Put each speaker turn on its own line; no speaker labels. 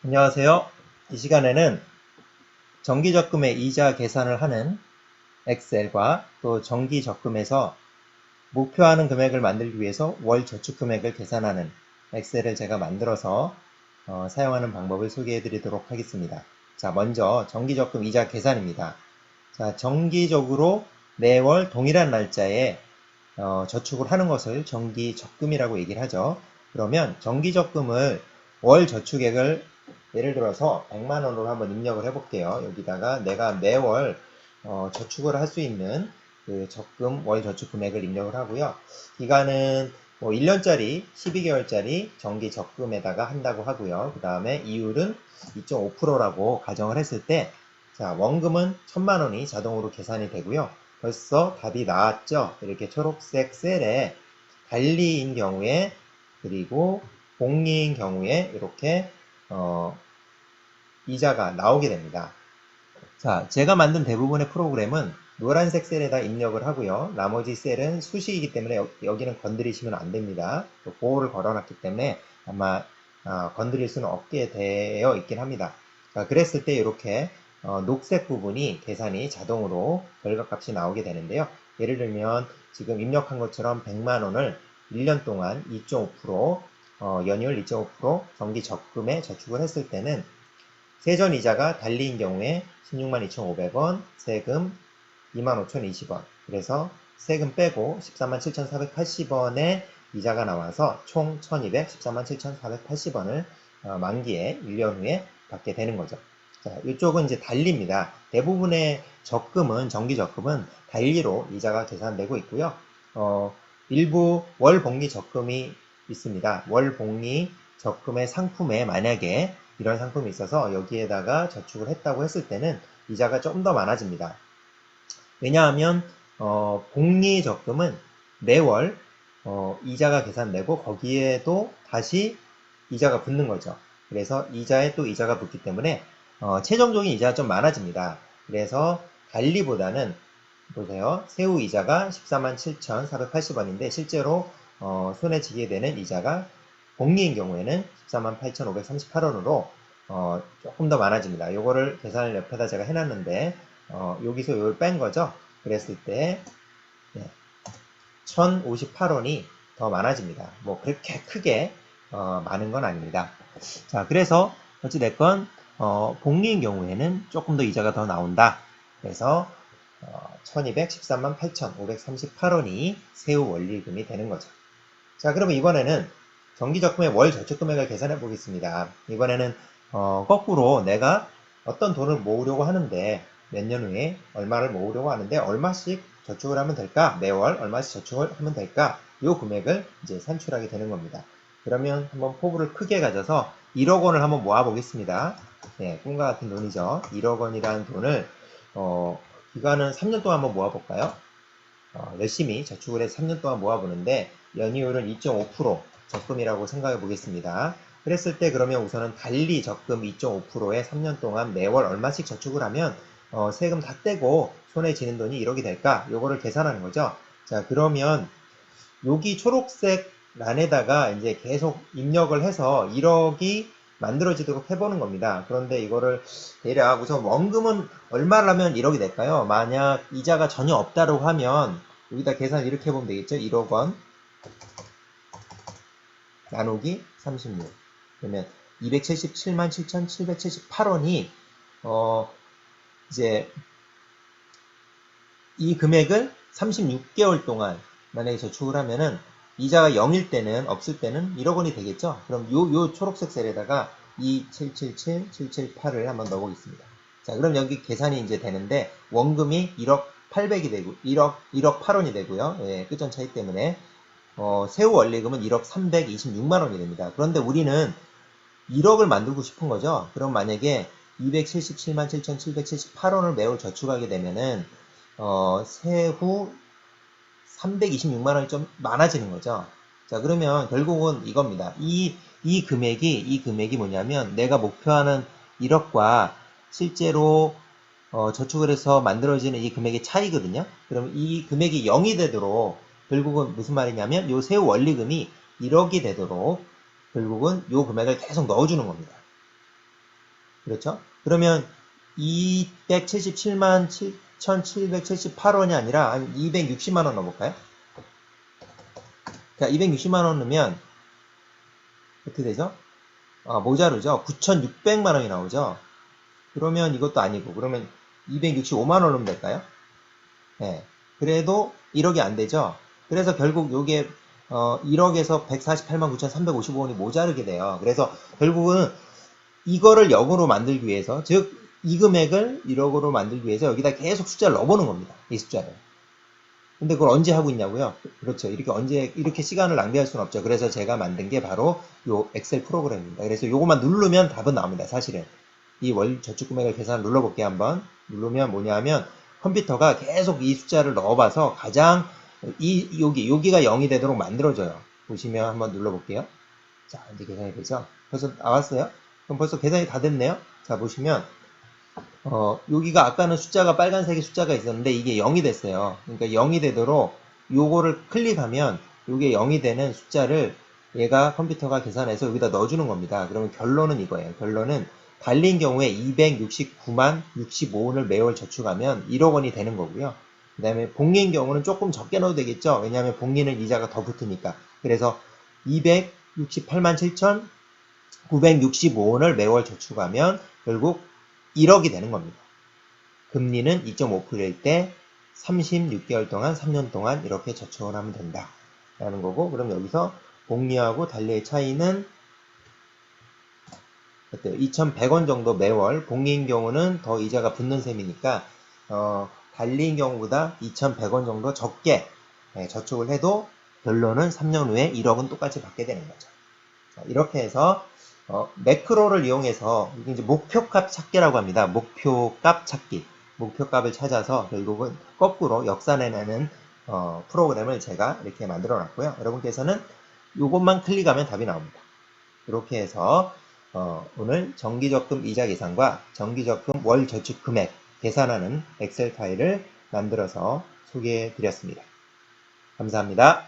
안녕하세요. 이 시간에는 정기적금의 이자 계산을 하는 엑셀과 또 정기적금에서 목표하는 금액을 만들기 위해서 월 저축 금액을 계산하는 엑셀을 제가 만들어서 사용하는 방법을 소개해 드리도록 하겠습니다. 자, 먼저 정기적금 이자 계산입니다. 자, 정기적으로 매월 동일한 날짜에 저축을 하는 것을 정기적금이라고 얘기를 하죠. 그러면 정기적금을 월 저축액을 예를 들어서 100만 원으로 한번 입력을 해볼게요. 여기다가 내가 매월 저축을 할 수 있는 그 적금 월 저축 금액을 입력을 하고요. 기간은 뭐 1년짜리, 12개월짜리 정기 적금에다가 한다고 하고요. 그 다음에 이율은 2.5%라고 가정을 했을 때, 자, 원금은 1000만 원이 자동으로 계산이 되고요. 벌써 답이 나왔죠. 이렇게 초록색 셀에 달리인 경우에, 그리고 복리인 경우에 이렇게 이자가 나오게 됩니다. 자, 제가 만든 대부분의 프로그램은 노란색 셀에다 입력을 하고요. 나머지 셀은 수식이기 때문에 여기는 건드리시면 안 됩니다. 보호를 걸어놨기 때문에 아마 건드릴 수는 없게 되어 있긴 합니다. 자, 그랬을 때 이렇게 녹색 부분이 계산이 자동으로 결과값이 나오게 되는데요. 예를 들면 지금 입력한 것처럼 100만 원을 1년 동안 2.5% 연이율 2.5% 정기 적금에 저축을 했을 때는 세전이자가 달리인 경우에 16만 2,500원, 세금 25,020원. 그래서 세금 빼고 14만 7,480원의 이자가 나와서 총 1,214만 7,480원을 만기에 1년 후에 받게 되는 거죠. 자, 이쪽은 이제 달리입니다. 대부분의 적금은, 정기적금은 달리로 이자가 계산되고 있고요. 일부 월복리 적금이 있습니다. 월복리 적금의 상품에 만약에 이런 상품이 있어서 여기에다가 저축을 했다고 했을 때는 이자가 좀 더 많아집니다. 왜냐하면 복리 적금은 매월 이자가 계산되고 거기에도 다시 이자가 붙는 거죠. 그래서 이자에 또 이자가 붙기 때문에 최종적인 이자가 좀 많아집니다. 그래서 달리보다는 보세요. 세후 이자가 14만 7,480원인데 실제로 손에 쥐게 되는 이자가 복리인 경우에는 14만 8,538원으로 조금 더 많아집니다. 요거를 계산을 옆에다 제가 해놨는데 여기서 이걸 뺀 거죠. 그랬을 때 1,058원이 더 많아집니다. 뭐 그렇게 크게 많은 건 아닙니다. 자, 그래서 어찌됐건 복리인 경우에는 조금 더 이자가 더 나온다. 그래서 1213만 8,538원이 세후 원리금이 되는 거죠. 자, 그러면 이번에는 정기적금의 월 저축 금액을 계산해 보겠습니다. 이번에는 거꾸로 내가 어떤 돈을 모으려고 하는데 몇 년 후에 얼마를 모으려고 하는데 얼마씩 저축을 하면 될까? 매월 얼마씩 저축을 하면 될까? 이 금액을 이제 산출하게 되는 겁니다. 그러면 한번 포부를 크게 가져서 1억 원을 한번 모아 보겠습니다. 네, 꿈과 같은 돈이죠. 1억 원이라는 돈을 기간은 3년 동안 한번 모아 볼까요? 열심히 저축을 해서 3년 동안 모아보는데 연이율은 2.5% 적금이라고 생각해 보겠습니다. 그랬을 때 그러면 우선은 달리 적금 2.5%에 3년 동안 매월 얼마씩 저축을 하면 세금 다 떼고 손에 쥐는 돈이 1억이 될까? 요거를 계산하는 거죠. 자, 그러면 여기 초록색 란에다가 이제 계속 입력을 해서 1억이 만들어지도록 해보는 겁니다. 그런데 이거를 대략 우선 원금은 얼마라면 1억이 될까요? 만약 이자가 전혀 없다고 하면 여기다 계산 이렇게 해보면 되겠죠. 1억 원 나누기 36 그러면 277만 7,778원이 이제 이 금액을 36개월 동안 만약에 저축을 하면은 이자가 0일 때는 없을 때는 1억 원이 되겠죠. 그럼 요 초록색 셀에다가 2777, 778을 한번 넣어보겠습니다. 자, 그럼 여기 계산이 이제 되는데 원금이 1억 800이 되고 1억 8원이 되고요. 예, 끝전 차이 때문에 세후 원리금은 1억 326만 원이 됩니다. 그런데 우리는 1억을 만들고 싶은 거죠. 그럼 만약에 277만 7,778원을 매월 저축하게 되면은 세후 326만 원이 좀 많아지는 거죠. 자, 그러면 결국은 이겁니다. 이 금액이 뭐냐면 내가 목표하는 1억과 실제로 저축을 해서 만들어지는 이 금액의 차이거든요. 그럼 이 금액이 0이 되도록 결국은 무슨 말이냐면 요 세후 원리금이 1억이 되도록 결국은 요 금액을 계속 넣어주는 겁니다. 그렇죠? 그러면 277만 7,778원이 아니라 한 260만 원 넣어볼까요? 자, 260만 원 넣으면 어떻게 되죠? 모자르죠? 9,600만 원이 나오죠? 그러면 이것도 아니고, 그러면 265만 원 넣으면 될까요? 네. 그래도 1억이 안 되죠? 그래서 결국 요게 1억에서 148만 9,355원이 모자르게 돼요. 그래서 결국은 이거를 역으로 만들기 위해서, 즉 이 금액을 1억으로 만들기 위해서 여기다 계속 숫자를 넣어보는 겁니다. 이 숫자를. 근데 그걸 언제 하고 있냐고요? 그렇죠. 이렇게 시간을 낭비할 수는 없죠. 그래서 제가 만든 게 바로 요 엑셀 프로그램입니다. 그래서 요것만 누르면 답은 나옵니다. 사실은. 이 월 저축 금액을 계산을 눌러볼게요. 한번. 누르면 뭐냐 하면 컴퓨터가 계속 이 숫자를 넣어봐서 가장 여기가 0이 되도록 만들어줘요. 보시면 한번 눌러볼게요. 자, 이제 계산이 되죠? 벌써 나왔어요? 그럼 벌써 계산이 다 됐네요? 자, 보시면 여기가 아까는 숫자가 빨간색의 숫자가 있었는데 이게 0이 됐어요. 그러니까 0이 되도록 요거를 클릭하면 요게 0이 되는 숫자를 얘가 컴퓨터가 계산해서 여기다 넣어주는 겁니다. 그러면 결론은 이거예요. 결론은 달린 경우에 269만 65원을 매월 저축하면 1억 원이 되는 거고요. 그 다음에 복리인 경우는 조금 적게 넣어도 되겠죠. 왜냐하면 복리는 이자가 더 붙으니까. 그래서 268만 7,965원을 매월 저축하면 결국 1억이 되는 겁니다. 금리는 2.5%일 때 36개월 동안 3년 동안 이렇게 저축을 하면 된다 라는 거고, 그럼 여기서 복리하고 달리의 차이는 어때요? 2,100원 정도 매월. 복리인 경우는 더 이자가 붙는 셈이니까 달리인 경우보다 2,100원 정도 적게 저축을 해도 결론은 3년 후에 1억은 똑같이 받게 되는 거죠. 자, 이렇게 해서 매크로를 이용해서 이게 이제 목표값 찾기라고 합니다. 목표값 찾기. 목표값을 찾아서 결국은 거꾸로 역산해내는 프로그램을 제가 이렇게 만들어 놨고요. 여러분께서는 이것만 클릭하면 답이 나옵니다. 이렇게 해서 오늘 정기적금 이자 계산과 정기적금 월 저축 금액 계산하는 엑셀 파일을 만들어서 소개해 드렸습니다. 감사합니다.